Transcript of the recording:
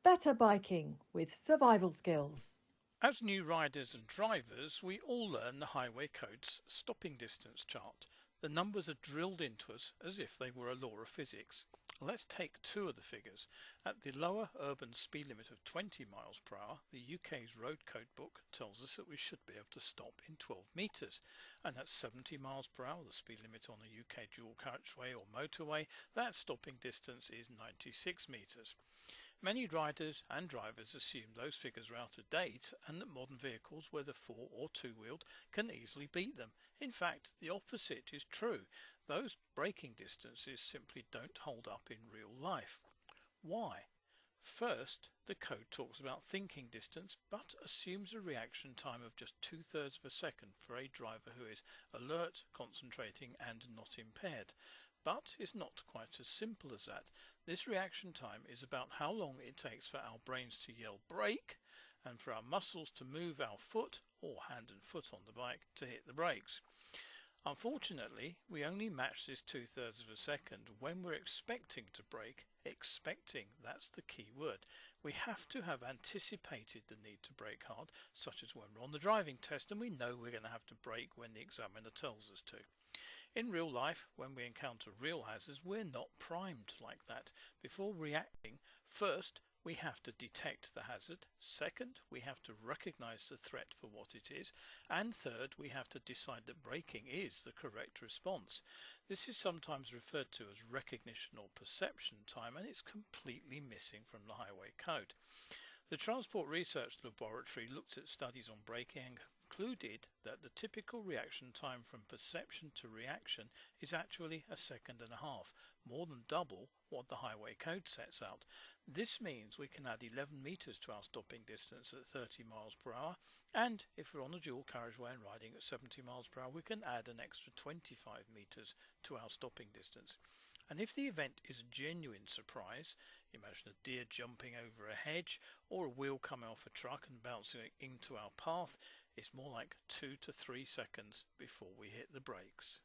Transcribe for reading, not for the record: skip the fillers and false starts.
Better biking with survival skills. As new riders and drivers, we all learn the highway code's stopping distance chart. The numbers are drilled into us as if they were a law of physics. Let's take two of the figures. At the lower urban speed limit of 20 miles per hour, the UK's road code book tells us that we should be able to stop in 12 metres. And at 70 miles per hour, the speed limit on a UK dual carriageway or motorway, that stopping distance is 96 metres. Many riders and drivers assume those figures are out of date and that modern vehicles, whether four or two-wheeled, can easily beat them. In fact, the opposite is true. Those braking distances simply don't hold up in real life. Why? First, the code talks about thinking distance, but assumes a reaction time of just 2/3 of a second for a driver who is alert, concentrating, and not impaired. But it's not quite as simple as that. This reaction time is about how long it takes for our brains to yell brake and for our muscles to move our foot or hand and foot on the bike to hit the brakes. Unfortunately, we only match this 2/3 of a second when we're expecting to brake. Expecting, that's the key word. We have to have anticipated the need to brake hard, such as when we're on the driving test and we know we're going to have to brake when the examiner tells us to. In real life, when we encounter real hazards, we're not primed like that. Before reacting, first we have to detect the hazard, second we have to recognize the threat for what it is, and third we have to decide that braking is the correct response. This is sometimes referred to as recognition or perception time, and it's completely missing from the highway code. The Transport Research Laboratory looked at studies on braking and concluded that the typical reaction time from perception to reaction is actually a second and a half, more than double what the highway code sets out. This means we can add 11 metres to our stopping distance at 30 miles per hour, and if we're on a dual carriageway and riding at 70 miles per hour, we can add an extra 25 metres to our stopping distance. And if the event is a genuine surprise, imagine a deer jumping over a hedge or a wheel coming off a truck and bouncing into our path, it's more like 2 to 3 seconds before we hit the brakes.